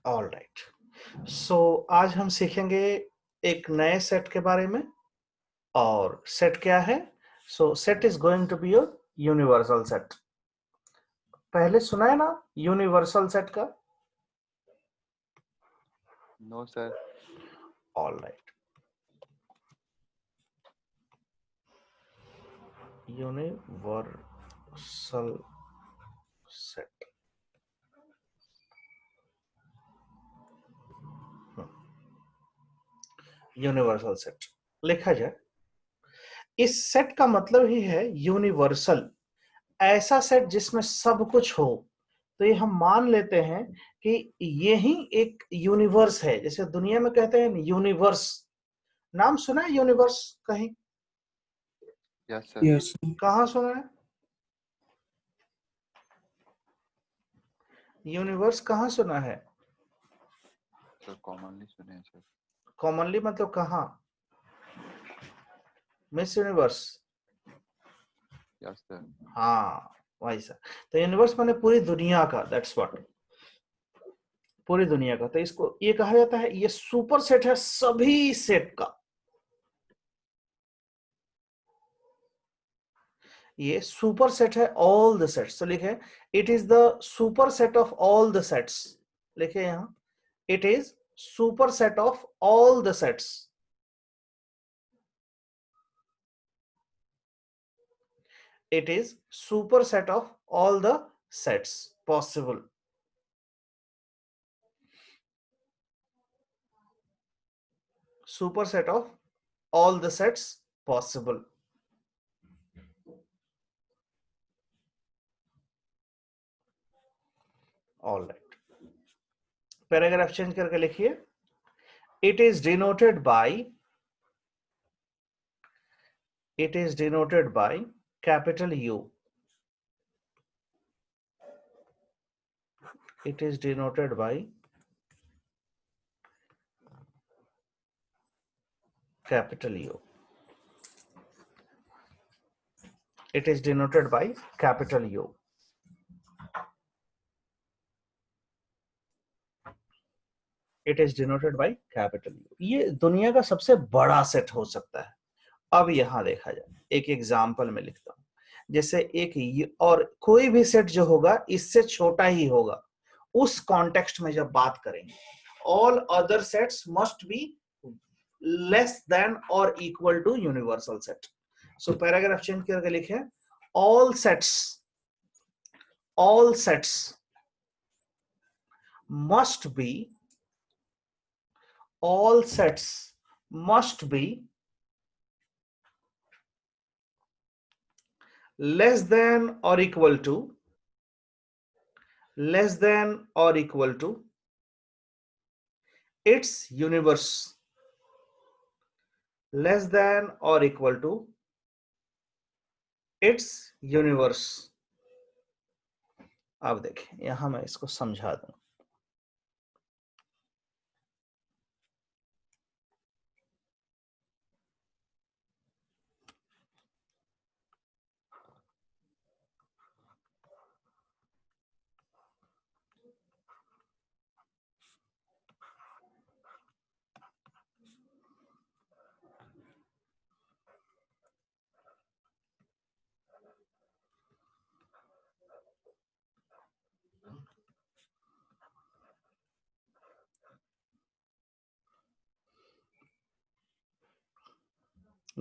All right. सो आज हम सीखेंगे एक नए सेट के बारे में। और सेट क्या है? So set is going to be a universal set. पहले सुना है ना यूनिवर्सल सेट का? No sir. All right. Universal set. Universal set लिखा जाए, इस सेट का मतलब ही है यूनिवर्सल, ऐसा सेट जिसमें सब कुछ हो। तो ये हम मान लेते हैं कि यही एक यूनिवर्स है। जैसे दुनिया में कहते हैं यूनिवर्स, नाम सुना है यूनिवर्स कहीं? Yes sir. यस कहाँ सुना है यूनिवर्स? कहाँ सुना है? सर कॉमनली सुने हैं सर। कॉमनली मतलब कहाँ? Miss universe. Yes sir. हाँ वही सर। तो यूनिवर्स माने पूरी दुनिया का, दैट्स व्हाट, पूरी दुनिया का। तो इसको ये कहा जाता है, ये सुपर सेट है सभी सेट का। ये सुपर सेट है ऑल द सेट्स। तो लिखे it is the super set of all the sets. लिखे यहां it is super set of all the sets. It is superset of all the sets possible. Superset of all the sets possible. All right. Paragraph change करके लिखिए, it is denoted by capital U. It is denoted by capital U. It is denoted by capital U. It is denoted by capital U. ये दुनिया का सबसे बड़ा set हो सकता है। अब यहां देखा जाए, एक एग्जाम्पल में लिखता हूं। जैसे और कोई भी सेट जो होगा इससे छोटा ही होगा उस कॉन्टेक्स्ट में जब बात करेंगे। All other sets must be less than और equal to universal set. So paragraph change करके लिखे, all sets must be less than or equal to its universe, less than or equal to its universe। अब देखें यहां मैं इसको समझा दूं।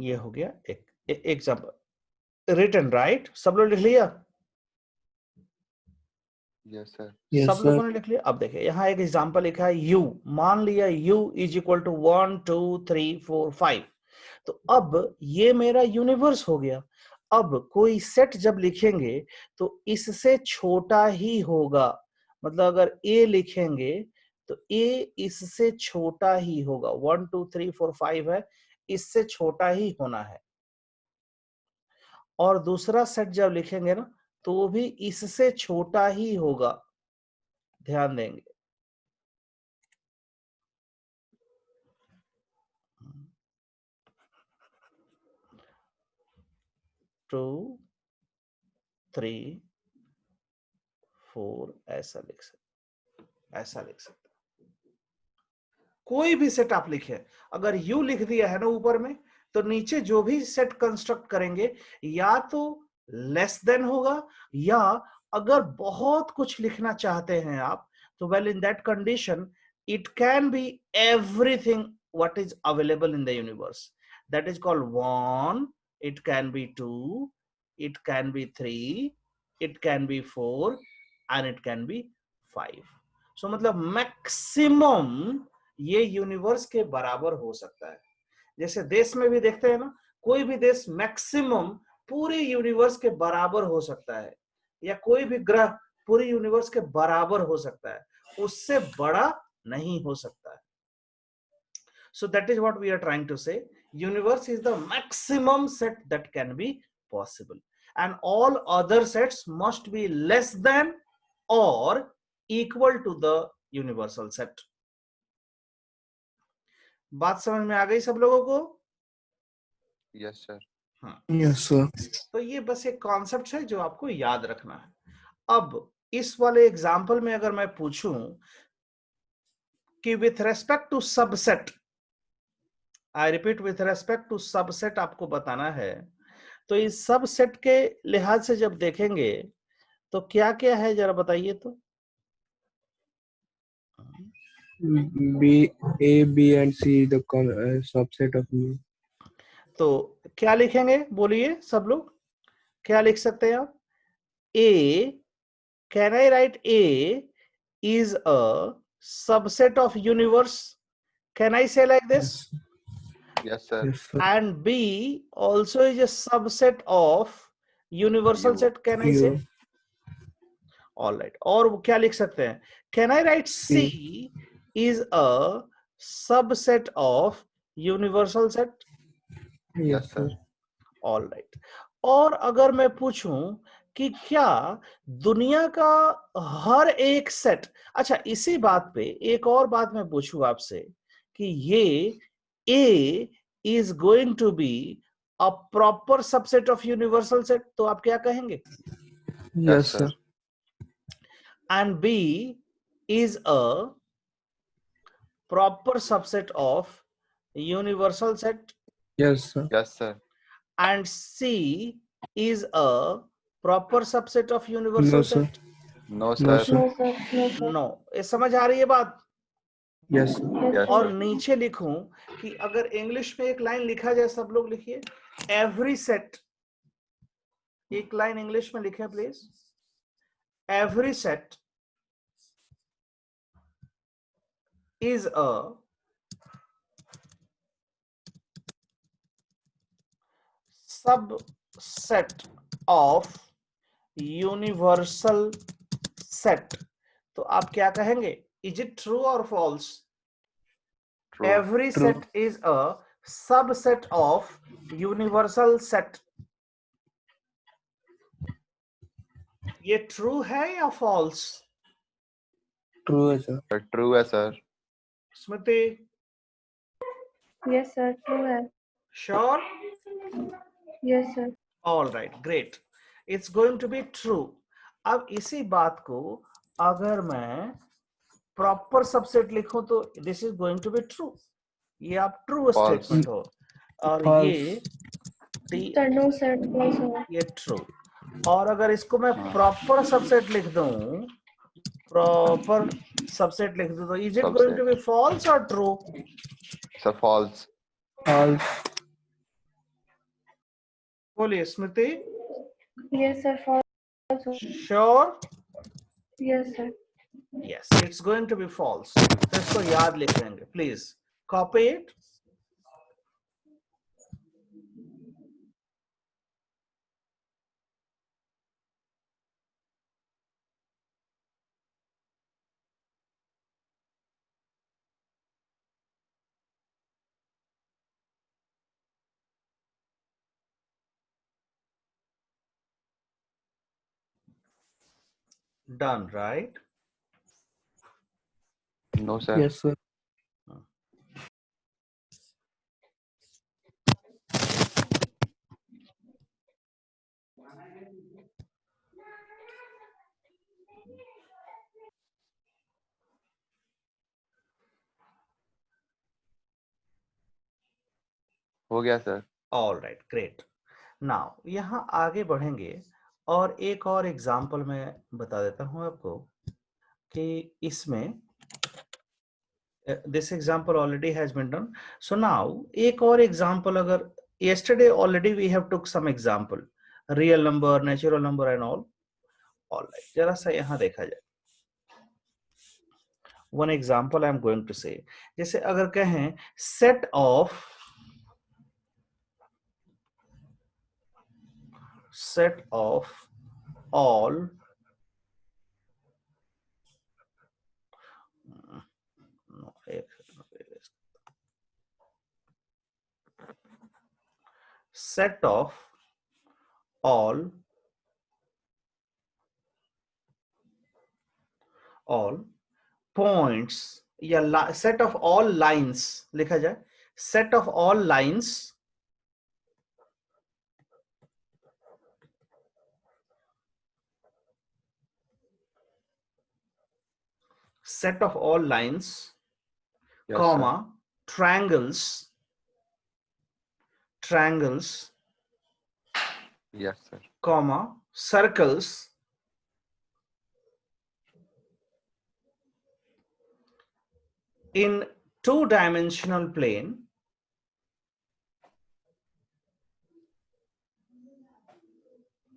ये हो गया एक एग्जाम्पल रिटन, राइट? सब लोग लिख लिया? Yes sir. सब लोगों ने लिख लिया? अब देखिए यहाँ एक एग्जाम्पल लिखा है u। मान लिया u इज इक्वल टू 1 2 3 4 5। तो अब ये मेरा यूनिवर्स हो गया। अब कोई सेट जब लिखेंगे तो इससे छोटा ही होगा। मतलब अगर a लिखेंगे तो a इससे छोटा ही होगा। 1 2 3 4 5 है, इससे छोटा ही होना है। और दूसरा सेट जब लिखेंगे ना तो वो भी इससे छोटा ही होगा। ध्यान देंगे। 2 3 4 ऐसा लिख सकते। कोई भी सेट आप लिखे, अगर यू लिख दिया है ना ऊपर में, तो नीचे जो भी सेट कंस्ट्रक्ट करेंगे या तो लेस देन होगा, या अगर बहुत कुछ लिखना चाहते हैं आप, तो well in that condition it can be everything what is available in the universe. That is called 1, it can be 2, it can be 3, it can be 4, and it can be 5. So मतलब maximum ये universe के बराबर हो सकता है। जैसे देश में भी देखते हैं ना, कोई भी देश मैक्सिमम पूरे यूनिवर्स के बराबर हो सकता है, या कोई भी ग्रह पूरे यूनिवर्स के बराबर हो सकता है, उससे बड़ा नहीं हो सकता है। So that is what we are trying to say. Universe is the maximum set that can be possible, and all other sets must be less than or equal to the universal set. बात समझ में आ गई सब लोगों को? Yes sir. हाँ, yes sir. तो ये बस एक कॉन्सेप्ट है जो आपको याद रखना है। अब इस वाले एग्जाम्पल में अगर मैं पूछूं कि with respect to subset, I repeat, with respect to subset आपको बताना है, तो इस सबसेट के लिहाज से जब देखेंगे तो क्या क्या है, जरा बताइए तो। A, B and C the subset of U. तो क्या लिखेंगे, बोलिए सब लोग, क्या लिख सकते हैं आप? A, can I write A is a subset of universe? Can I say like this? Yes sir. Yes sir. And B also is a subset of universal U. set. Can I say? U. All right. और वो क्या लिख सकते हैं? Can I write C is a subset of universal set? Yes sir. All right. और अगर मैं पूछूं कि क्या दुनिया का हर एक सेट, अच्छा इसी बात पे एक और बात मैं पूछूं आपसे कि ये A is going to be a proper subset of universal set, तो आप क्या कहेंगे? Yes sir. And B is a proper subset of universal set, Yes sir. Yes sir. and C is a proper subset of universal No sir. set? No No sir. sir. No sir, no sir. No. ये समझ आ रही है बात? Yes sir. Yes yes और sir. नीचे लिखूं कि अगर इंग्लिश में एक लाइन लिखा जाए, सब लोग लिखिए, एवरी सेट, एक लाइन इंग्लिश में लिखें please, every set is a subset of universal set. तो आप क्या कहेंगे? Is it true or false? True. Every True. set is a subset of universal set. ये true है या false? True है sir. ट्रू है सर। स्मृति, Yes sir, true है. sure? Yes sir. All right, great. It's going to be true. अब इसी बात को अगर मैं प्रॉपर सबसेट लिखूं तो this is going to be true, ये आप ट्रू False. स्टेटमेंट हो, और False. ये Sir, no sir, false होगा. ये ट्रू। और अगर इसको मैं हाँ। प्रॉपर सबसेट लिख दूं, प्रॉपर सबसेट लिख दूं, तो is it going to be false और ट्रू? Sir false. False. बोलिए स्मृति। Yes sir, false होगा. Sure? Yes sir. Yes, it's going to be false. तो इसको याद लिख लेंगे, please copy it. Done, right? No sir. Yes sir. हो गया sir. All right, great. Now यहाँ आगे बढ़ेंगे और एक और एग्जाम्पल मैं बता देता हूँ आपको कि इसमें this example already has been done. So now एक और example, अगर yesterday already we have took some example, real number, natural number and all right, जरा सा यहाँ देखा जाए। One example I am going to say, जैसे अगर कहें set of all no, set of all points या set of all lines लिखा जाए, set of all lines Yes, comma triangles yes sir. comma circles in two-dimensional plane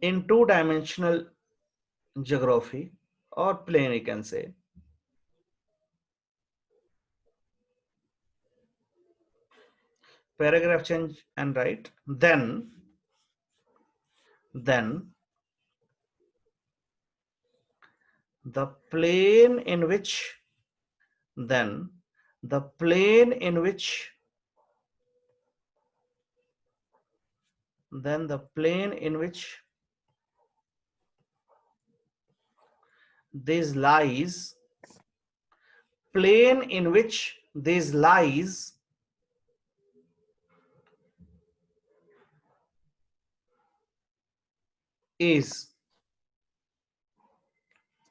in two-dimensional geography or plane, you can say. Paragraph change and write then the plane in which this lies is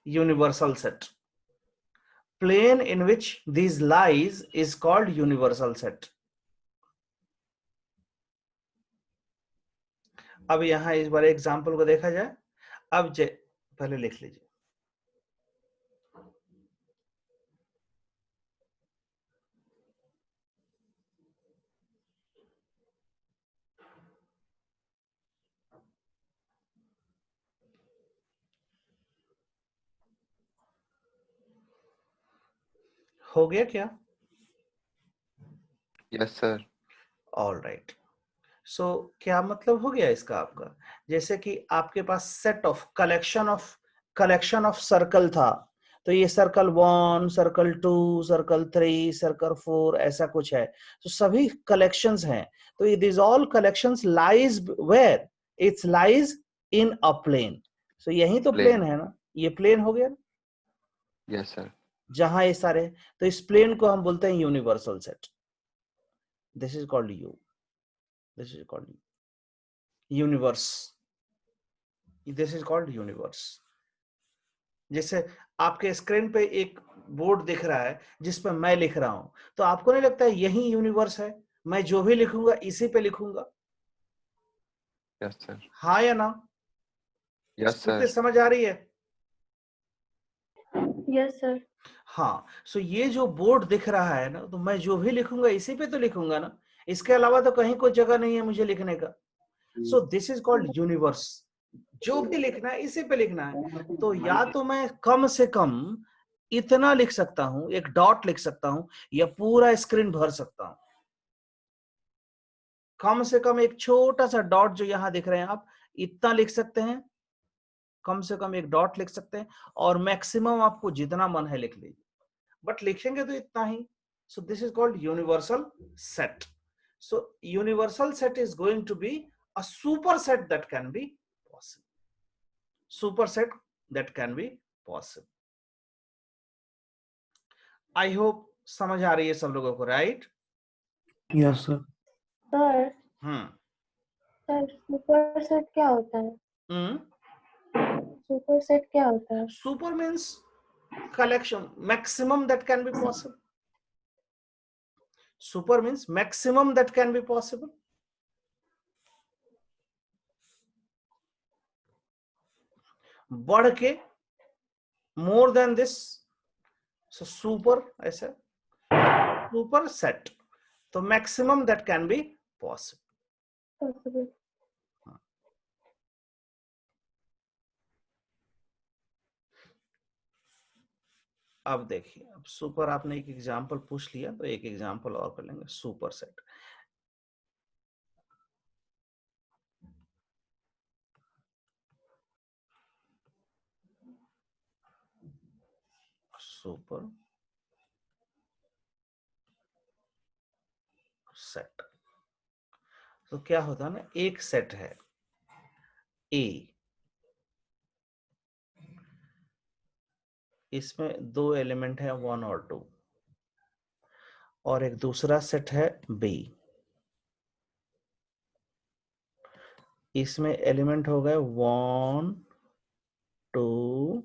universal set. Plane in which these lies is called universal set. अब यहां इस बार example को देखा जाए। अब पहले लिख लीजिए, हो गया क्या? Yes sir. All right. So क्या मतलब हो गया इसका आपका? जैसे कि आपके पास set of collection of circle था, तो ये सर्कल 1, सर्कल 2, सर्कल 3, सर्कल 4 ऐसा कुछ है, तो सभी कलेक्शंस हैं। तो this all collections lies where? It's lies in a plane. So यही तो प्लेन है ना, ये प्लेन हो गया। Yes sir. जहां ये सारे, तो इस प्लेन को हम बोलते हैं universal set. This is called universe. This is called universe. जैसे आपके स्क्रीन पे एक बोर्ड दिख रहा है जिस पर मैं लिख रहा हूं, तो आपको नहीं लगता है यही यूनिवर्स है? मैं जो भी लिखूंगा इसी पे लिखूंगा। Yes sir. हाँ या ना? Yes sir. समझ आ रही है? Yes, sir. हाँ, सो ये जो बोर्ड दिख रहा है ना, तो मैं जो भी लिखूंगा इसी पे तो लिखूंगा ना, इसके अलावा तो कहीं कोई जगह नहीं है मुझे लिखने का। सो दिस इज कॉल्ड यूनिवर्स। जो भी लिखना है इसी पे लिखना है। तो या तो मैं कम से कम इतना लिख सकता हूं, एक डॉट लिख सकता हूं, या पूरा स्क्रीन भर सकता हूं। कम से कम एक छोटा सा डॉट जो यहां दिख रहे हैं आप, इतना लिख सकते हैं, कम से कम एक डॉट लिख सकते हैं, और मैक्सिमम आपको जितना मन है लिख लीजिए, बट लिखेंगे तो इतना ही। So this is called universal set. So universal set is going to be a superset that can be possible. Superset that can be possible. I hope समझ आ रही है सब लोगों को, राइट? Yes, sir. Sir, हम्म superset क्या होता है? Superset क्या होता है? Super means collection, maximum that can be possible. Super means maximum that can be possible. बढ़ के more than this, so super ऐसे super set, तो maximum that can be possible. Possible. अब देखिए, अब सुपर आपने एक एग्जांपल पूछ लिया तो एक एग्जांपल और कर लेंगे सुपर सेट। सुपर सेट तो क्या होता है ना, एक सेट है ए, इसमें दो एलिमेंट है 1 और 2, और एक दूसरा सेट है बी, इसमें एलिमेंट हो गए 1 2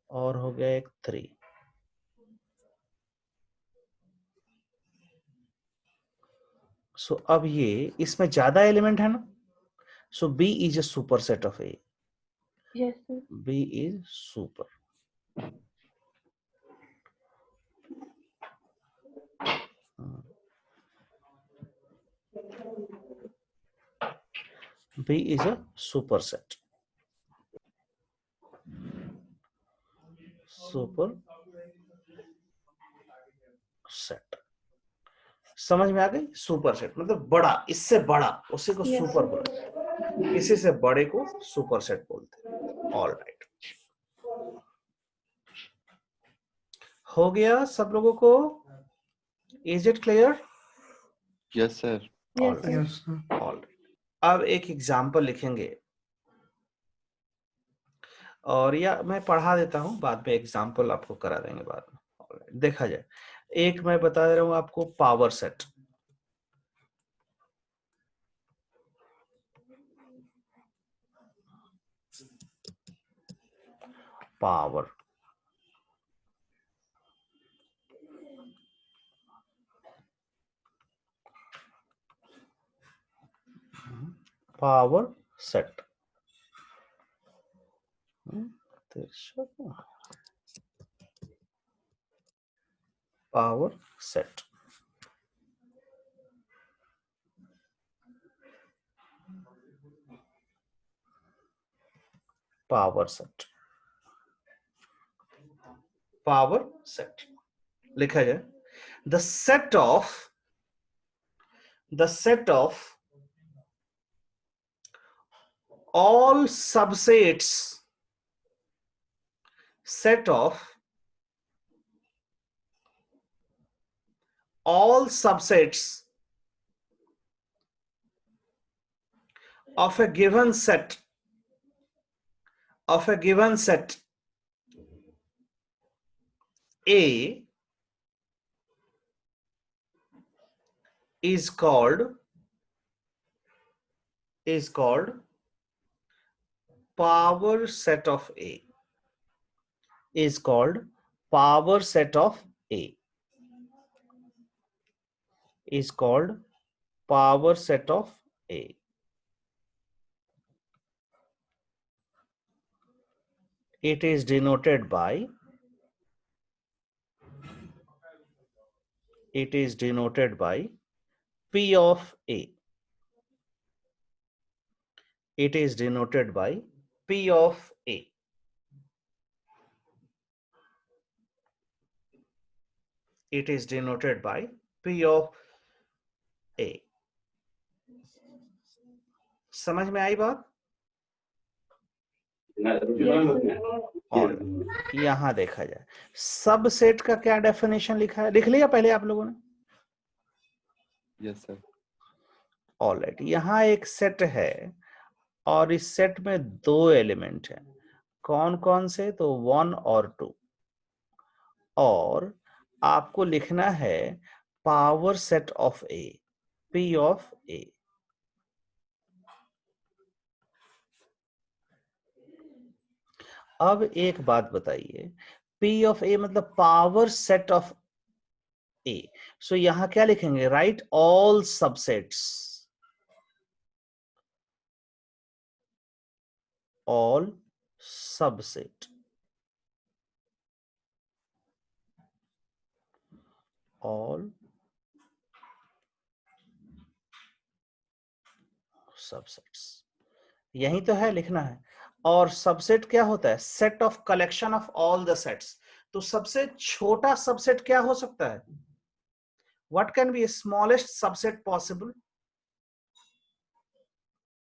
और हो गया एक 3। सो अब ये इसमें ज्यादा एलिमेंट है ना, so B is a superset of A. Yes, sir. B is super. B is a superset. Super set. समझ में आ गई? सुपर सेट मतलब बड़ा, इससे बड़ा, उसी को Yes, सुपर sir. बोलते हैं, इसी से बड़े को सुपर सेट बोलते हैं। ऑल राइट, हो गया सब लोगों को? Is it clear? Yes, sir. Yes, sir. Yes, sir. All right, अब एक एग्जाम्पल लिखेंगे, और या मैं पढ़ा देता हूं, बाद में एग्जाम्पल आपको करा देंगे बाद में। Alright, देखा जाए, एक मैं बता दे रहा हूं आपको, power set. Power power set, power set, power set, power set लिखा जाए, the set of all subsets, set of all subsets of a given set, of a given set A is called power set of A, is called power set of A, is called power set of A. It is denoted by, it is denoted by P of A. It is denoted by P of A. It is denoted by P of A. समझ में आई बात? और यहां देखा जाए, subset का क्या definition लिखा है, लिख लिया पहले आप लोगों ने? Yes, sir. ऑलराइट, यहां एक सेट है और इस सेट में दो एलिमेंट हैं, कौन कौन से? तो 1 और 2, और आपको लिखना है power set of A, P of A. अब एक बात बताइए, P ऑफ ए मतलब power set of A, so यहां क्या लिखेंगे? Right all subsets, all subset, all subsets, यही तो है लिखना है। और सबसेट क्या होता है? Set of collection of all the sets. तो सबसे छोटा सबसेट क्या हो सकता है? What can be smallest subset possible?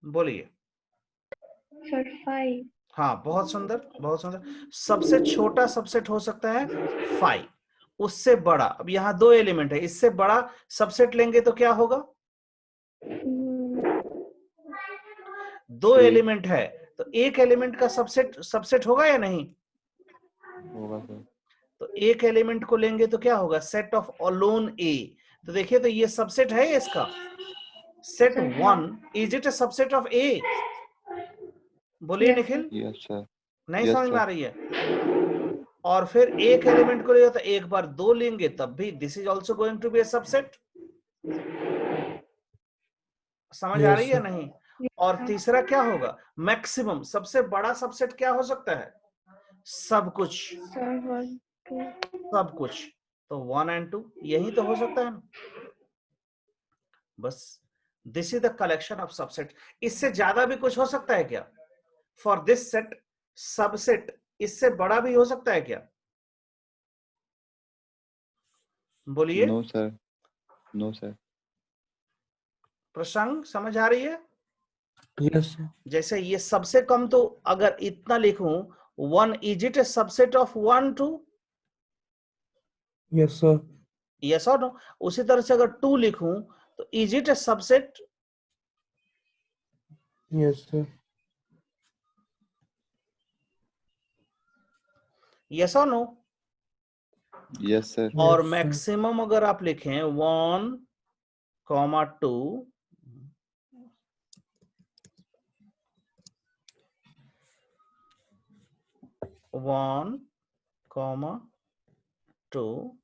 बोलिए। Sir, 5. हाँ, बहुत सुंदर, बहुत सुंदर। सबसे छोटा सबसेट हो सकता है 5, उससे बड़ा, अब यहाँ 2 एलिमेंट है, इससे बड़ा सबसेट लेंगे तो क्या होगा? 2 Three. एलिमेंट है तो एक एलिमेंट का सबसेट होगा या नहीं? होगा सर। तो एक एलिमेंट को लेंगे तो क्या होगा? Set of alone A. तो देखिए, तो ये सबसेट है इसका। Set 1 is it a subset of A? बोलिए Yes, निखिल। Yes sir. नहीं Yes, समझ में sir. आ रही है? और फिर एक एलिमेंट को लेगा तो एक बार 2 लेंगे तब भी this is also going to be a subset. समझ आ Yes, रही है sir. नहीं? और तीसरा क्या होगा? मैक्सिमम, सबसे बड़ा सबसेट क्या हो सकता है? सब कुछ, Sir, 1, 2. सब कुछ। तो 1 and 2 यही तो हो सकता है ना? बस this is the collection of subset. इससे ज्यादा भी कुछ हो सकता है क्या? फॉर दिस सेट सबसेट इससे बड़ा भी हो सकता है क्या? बोलिए। No, sir. No, sir. प्रसंग समझ आ रही है? Yes, sir. जैसे ये सबसे कम, तो अगर इतना लिखूं 1 is it A subset of 1 2? Yes, sir. Yes और नो? उसी तरह से अगर 2 लिखूं तो is it A subset? Yes, sir. Yes और नो? Yes, sir. और Yes, sir. मैक्सिमम अगर आप लिखें 1, 2, 1, 2,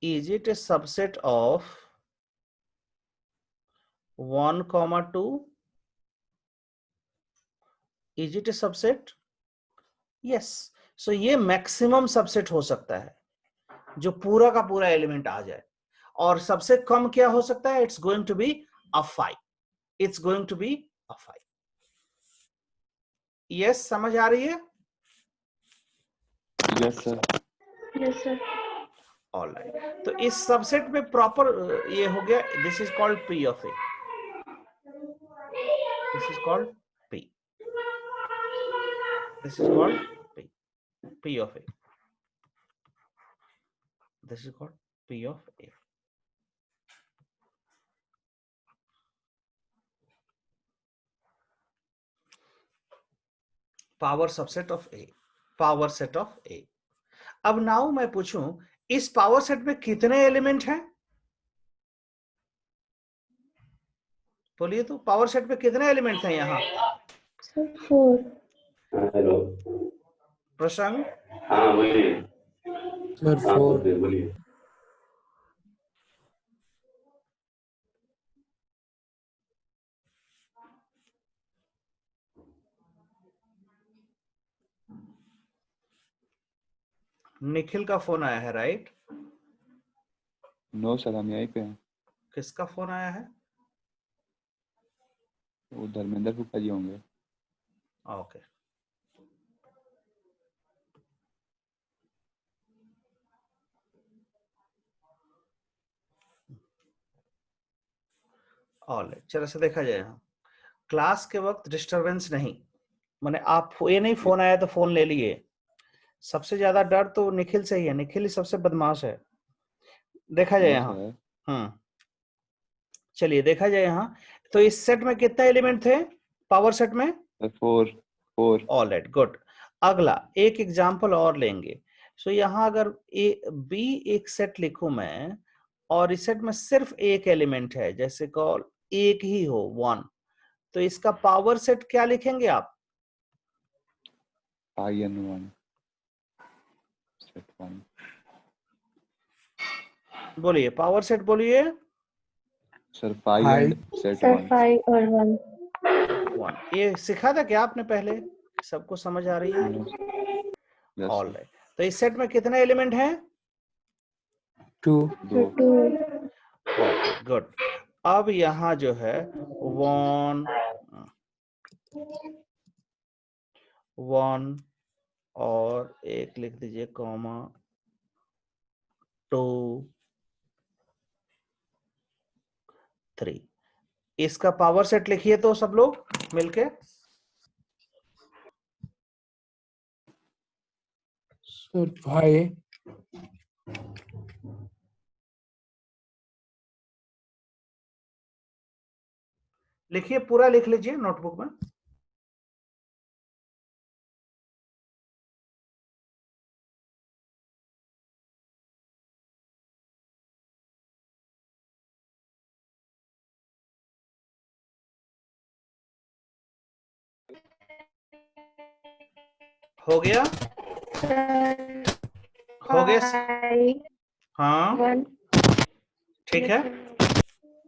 is it a subset of 1, 2? Is it a subset? Yes. So ये मैक्सिमम सबसेट हो सकता है जो पूरा का पूरा एलिमेंट आ जाए। और सबसे कम क्या हो सकता है? It's going to be a 5। It's going to be a 5। Yes, समझ आ रही है? Yes, sir. Yes, sir. Alright. तो इस सबसेट में प्रॉपर ये हो गया, this is called P of A. This is called P. This is called P. P of A. This is called P of A. Power subset of A, power set of A. अब now मैं पूछूं, इस power set में कितने element हैं? बोलिए तो, power set में कितने एलिमेंट हैं यहाँ? Sir, 4. हेलो। प्रसंग। हाँ बोलिए। Sir, हाँ 4. बोलिए। निखिल का फोन आया है, राइट? No, sir. हम यहीं पे हैं। किसका फोन आया है? वो धर्मेंद्र फूफा जी होंगे। ओके। ऑलराइट, चलो से देखा जाए। यहाँ क्लास के वक्त डिस्टरबेंस नहीं, माने आप ये नहीं फोन आया तो फोन ले लिए। सबसे ज्यादा डर तो निखिल से ही है, निखिल ही सबसे बदमाश है। देखा जाए No, यहाँ। sir. चलिए देखा जाए यहाँ। तो इस सेट में कितने एलिमेंट थे पावर सेट में? Sir, 4. 4. Alright, good. अगला एक एग्जांपल और लेंगे। सो यहाँ अगर ए बी एक सेट लिखूं मैं, और इस सेट में सिर्फ एक एलिमेंट है, जैसे कॉल एक ही हो 1, तो इसका पावर सेट क्या लिखेंगे आप? I and 1. Set 1. बोलिए, पावर सेट बोलिए। Sir, 5 Five. and set Sir, 1. 5 or 1. 1 ये सिखा था क्या आपने पहले? सबको समझ आ रही है? Yes, all sir. राइट। तो इस सेट में कितने एलिमेंट हैं? 2. 2. 2. Okay good. अब यहाँ जो है 1 और एक लिख दीजिए कॉमा 2 3। इसका पावर सेट लिखिए तो सब लोग मिलके। Sir, 5. लिखिए, पूरा लिख लीजिए नोटबुक में। हो गया? हो गया? 5. हाँ 1. ठीक है।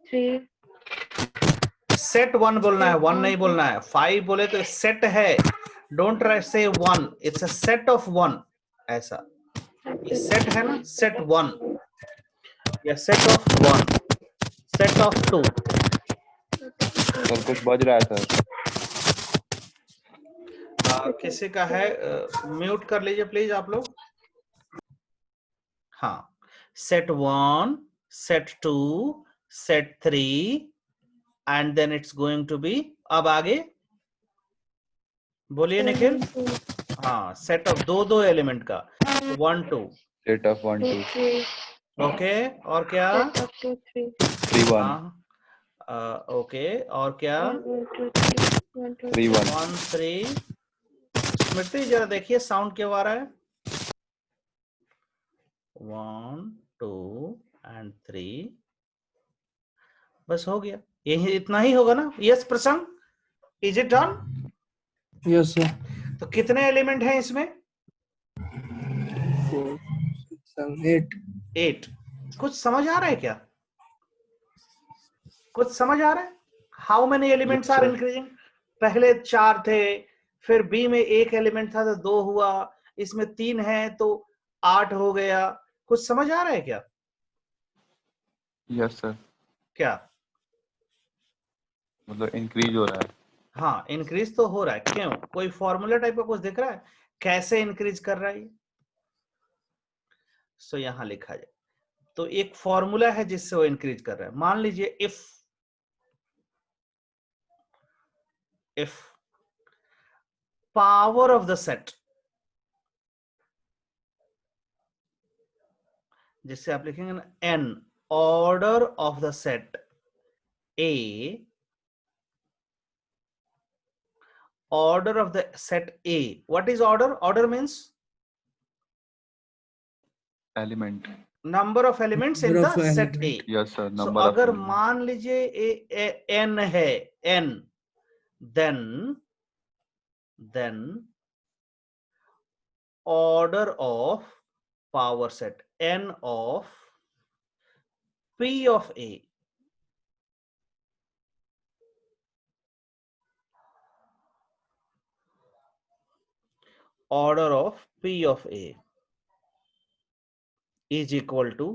3. सेट 1 बोलना है, 1 नहीं बोलना है। 5 बोले तो सेट है, डोंट ट्राई से 1, इट्स अ सेट ऑफ 1। ऐसा ये सेट है ना, सेट 1 या set of 1, set of 2। Sir कुछ बज रहा है सर। किसी का है, म्यूट कर लीजिए प्लीज आप लोग। हाँ, set 1, set 2, set 3 and then it's going to be, अब आगे बोलिए निखिल। हाँ, सेट ऑफ दो एलिमेंट का 1 2। Set of 1, 2, 3. ओके, और क्या? Set of 2, 3. 3, 1, हाँ ओके, और क्या? 1, 2, 3. 1, 2, 3, 1. 1 3। स्मृति जरा देखिए साउंड क्यों आ रहा है? 1 2 एंड 3। बस हो गया, यही इतना ही होगा ना? यस प्रसंग, is it done? Yes, sir. तो कितने एलिमेंट हैं इसमें? 4, 6, 7, 8. 8। कुछ समझ आ रहा है क्या? कुछ समझ आ रहा है? How many elements Yes, are sir. Increasing? पहले 4 थे, फिर बी में 1 एलिमेंट था तो 2 हुआ, इसमें 3 है तो 8 हो गया। कुछ समझ आ रहा है क्या? Yes, sir. क्या? मतलब इंक्रीज हो रहा है। हाँ, इंक्रीज तो हो रहा है। क्यों? कोई फॉर्मूला टाइप का कुछ दिख रहा है कैसे इंक्रीज कर रहा है ये? सो यहां लिखा जाए तो एक फॉर्मूला है जिससे वो इंक्रीज कर रहा है। मान लीजिए if power of the set, जिससे आप लिखेंगे ना n, order of the set A, order of the set A. What is order? Order means Element. number of elements in Number the of set A. element. Yes, sir. So Number of अगर element. मान लीजिए n है, n, then order of power set n of P of A, order of P of A is equal to,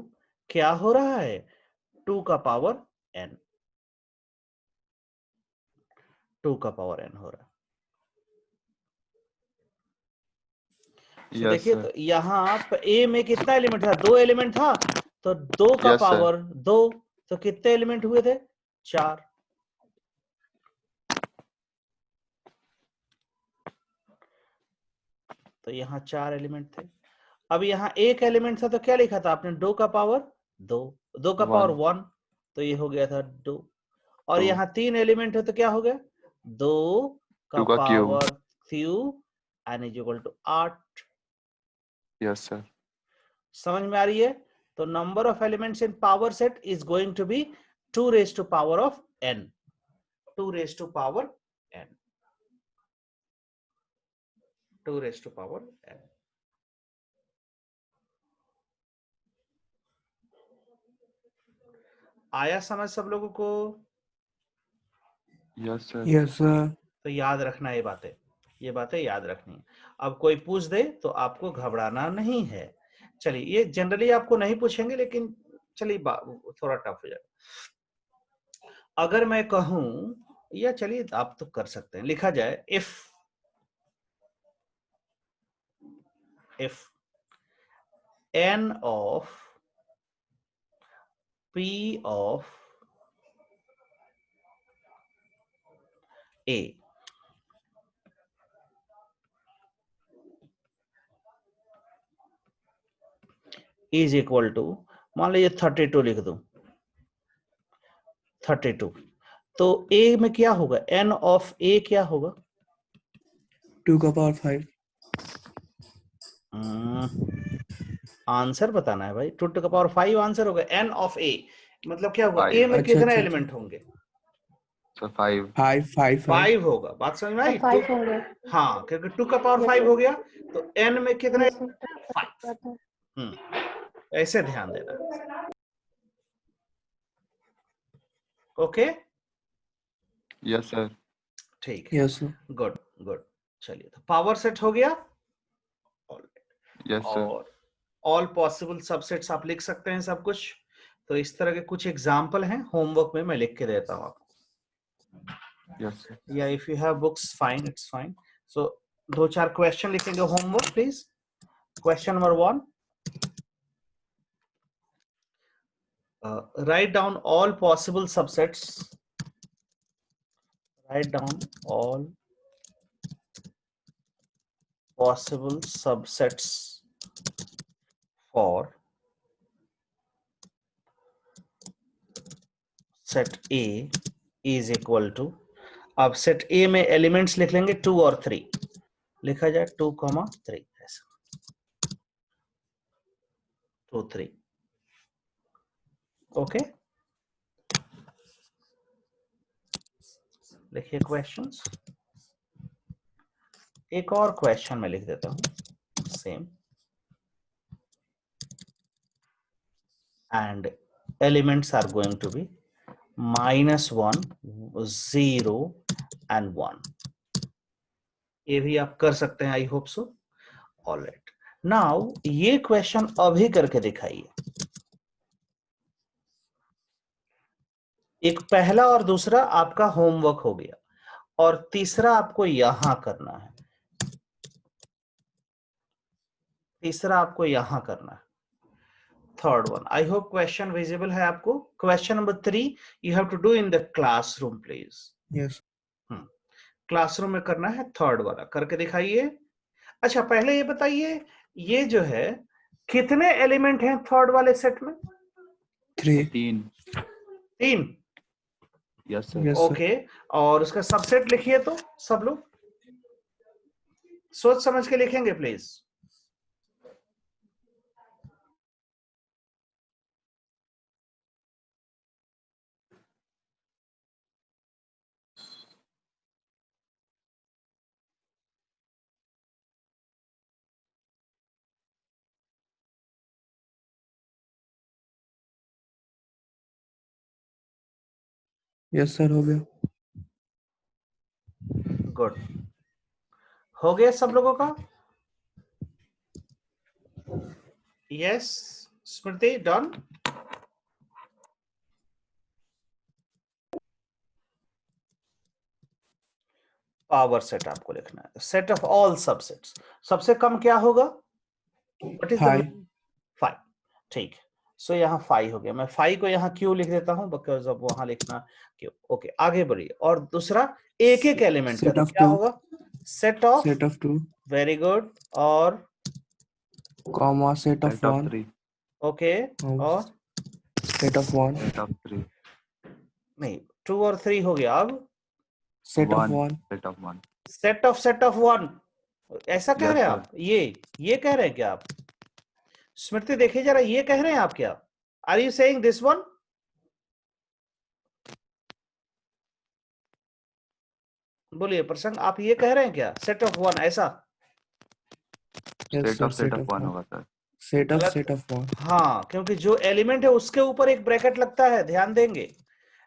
क्या हो रहा है? 2 का power n, 2 का पावर n हो रहा है। Yes, देखिए sir. तो यहाँ ए में कितना एलिमेंट था? 2 एलिमेंट था, तो 2 का Yes, sir. पावर 2, तो कितने एलिमेंट हुए थे? 4। तो यहाँ 4 एलिमेंट थे। अब यहाँ एक एलिमेंट था तो क्या लिखा था आपने? 2 का पावर 2, 2 का पावर 1, तो ये हो गया था 2। और 2. यहाँ 3 एलिमेंट है तो क्या हो गया? 2 का 2 का cube. Power cube n is equal to 8। Yes, sir. समझ में आ रही है? तो number of elements in power set is going to be 2 raised to power of n, 2 raised to power n, 2 raised to power n। आया समझ सब लोगों को? Yes, sir. Yes, sir. तो याद रखना ये बातें याद रखनी है। अब कोई पूछ दे तो आपको घबराना नहीं है। चलिए, ये जनरली आपको नहीं पूछेंगे, लेकिन चलिए थोड़ा टफ हो जाएगा। अगर मैं कहूं, या चलिए आप तो कर सकते हैं, लिखा जाए if n of p of a is equal to, मान लीजिए 32 लिख दूं, 32, तो a में क्या होगा, n of a क्या होगा? 2 का पावर 5। आंसर बताना है भाई। 2 टू द पावर 5 आंसर होगा। n of a मतलब क्या होगा? a 5 में अच्छा, कितने अच्छा, एलिमेंट होंगे? सर 5 5 5 होगा। बात समझ में आई? 5 होंगे। हाँ, क्योंकि 2 का पावर 5 हो गया, तो n में कितने? Yes, sir. 5। ऐसे ध्यान देना। Okay, yes sir. ठीक है, यस सर। Good good. चलिए, तो पावर सेट हो गया, यस सर। और ऑल पॉसिबल सबसेट्स आप लिख सकते हैं सब कुछ। तो इस तरह के कुछ एग्जाम्पल हैं, होमवर्क में मैं लिख के देता हूँ आपको। Yes sir. या if you have books, fine, it's fine. So 2-4 question लिखेंगे homework, please. Question number 1, write down all possible subsets. Write down all possible subsets for set A is equal to, अब set A में elements लिख लेंगे 2 और 3, लिखा जाए 2,3, ऐसा 2, 3। Okay, लिखिए क्वेश्चंस। एक और क्वेश्चन मैं लिख देता हूं, same, and elements are going to be -1, 0 and 1। ये भी आप कर सकते हैं, I hope so. Alright, now ये क्वेश्चन अभी करके दिखाइए। एक पहला और दूसरा आपका होमवर्क हो गया, और तीसरा आपको यहां करना है, third one. I hope question visible है आपको। Question number 3 you have to do in the classroom please. Yes. Classroom में करना है, थर्ड वाला करके दिखाइए। अच्छा, पहले ये बताइए, ये जो है कितने एलिमेंट हैं थर्ड वाले सेट में? 3। 3। Yes sir. Yes sir. Okay, और उसका सबसेट लिखिए। तो सब लोग सोच समझ के लिखेंगे प्लीज। यस सर, हो गया। गुड, हो गया सब लोगों का? यस, स्मृति डन। पावर सेट आपको लिखना है, सेट ऑफ ऑल सबसेट्स। सबसे कम क्या होगा? What is the 5। ठीक, सो यहाँ 5 हो गया। मैं 5 को यहाँ क्यों लिख देता हूं, बिकॉज अब वहां लिखना क्यों। ओके, आगे बढ़िए। और दूसरा, एक एक एलिमेंट का तो क्या होगा? Set of 2। वेरी गुड, और कॉमा सेट ऑफ 1। 3 ओके, और सेट ऑफ 1। सेट ऑफ 3 नहीं, 2 और 3 हो गया। अब set of 1। Set of 1 set of 1, ऐसा कह Yes, रहे हैं sir. आप? ये कह रहे हैं क्या आप? स्मृति देखिए जरा, ये कह रहे हैं आप क्या? Are you saying this one? बोलिए प्रसंग, आप ये कह रहे हैं क्या, सेट ऑफ 1 ऐसा? यस सर, सेट ऑफ 1 होगा सर। Set of 1। हाँ, क्योंकि जो एलिमेंट है उसके ऊपर एक ब्रैकेट लगता है, ध्यान देंगे।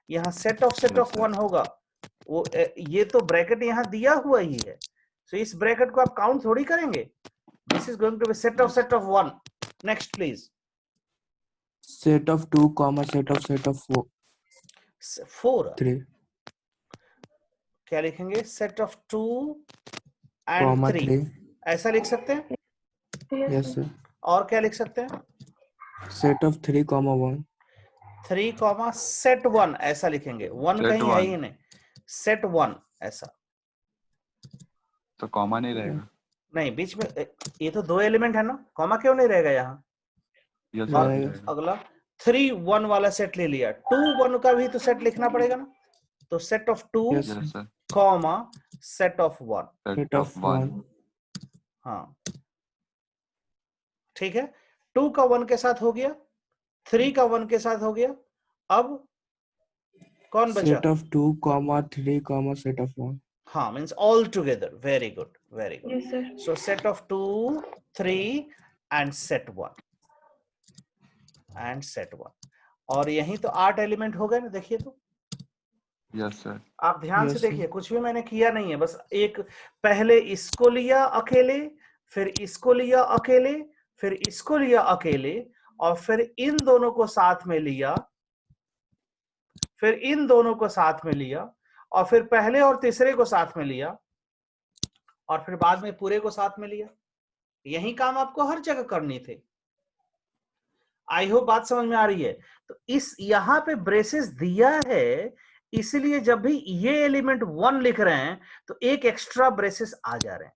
यहाँ सेट ऑफ Yes, sir. 1 होगा, वो ये तो ब्रैकेट यहाँ दिया हुआ ही है, so इस ब्रैकेट को आप काउंट थोड़ी करेंगे. This is going to be set of 1. Next please. Set of 2 comma set of 4 4 3 क्या लिखेंगे? Set of 2 and comma 3 3. ऐसा लिख सकते हैं. Yes sir. और क्या लिख सकते हैं? Set of 3 comma 1. 3 comma set 1 ऐसा लिखेंगे. 1 Set कहीं है 1. ही नहीं. सेट 1 ऐसा तो कॉमा नहीं रहेगा. नहीं, बीच में ये तो 2 एलिमेंट है ना, कॉमा क्यों नहीं रहेगा यहाँ? यस और रहेगा. रहेगा. अगला 3 1 वाला सेट ले लिया, 2 1 का भी तो सेट लिखना पड़ेगा ना. तो set of 2 Yes yes sir. Sir. Comma set of 1. Set of 1. हाँ ठीक है. 2 का 1 के साथ हो गया, 3 का 1 के साथ हो गया. अब कौन बचा? Set of 2 comma 3 comma set of 1. हाँ, means all together. Very good, very good. Yes, sir. So set of 2, 3 and set 1 and set 1. और यही तो 8 एलिमेंट हो गए ना. देखिए तो यस सर. आप ध्यान से Yes, sir. देखिए, कुछ भी मैंने किया नहीं है, बस एक पहले इसको लिया अकेले, फिर इसको लिया अकेले, फिर इसको लिया अकेले, और फिर इन दोनों को साथ में लिया, फिर इन दोनों को साथ में लिया, और फिर पहले और तीसरे को साथ में लिया, और फिर बाद में पूरे को साथ में लिया. यही काम आपको हर जगह करनी थी. आई होप बात समझ में आ रही है. तो इस यहां पे ब्रेसेस दिया है, इसलिए जब भी ये एलिमेंट 1 लिख रहे हैं तो एक एक्स्ट्रा ब्रेसेस आ जा रहे हैं,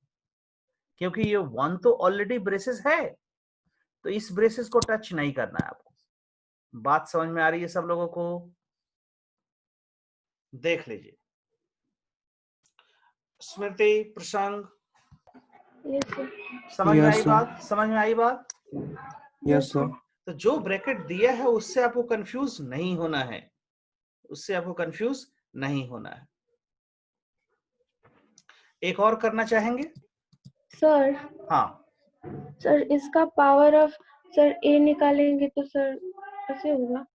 क्योंकि ये 1 तो ऑलरेडी ब्रेसेस है, तो इस ब्रेसेस को टच नहीं करना है आपको. बात समझ में आ रही है सब लोगों को? देख लीजिए. स्मृति, प्रसंग, Yes, sir. समझ में Yes, आई sir. बात? समझ में आई बात? Yes sir. तो जो ब्रैकेट दिया है उससे आपको कंफ्यूज नहीं होना है, उससे आपको कंफ्यूज नहीं होना है. एक और करना चाहेंगे? Sir, हाँ, सर इसका पावर ऑफ सर ए निकालेंगे तो सर कैसे होगा?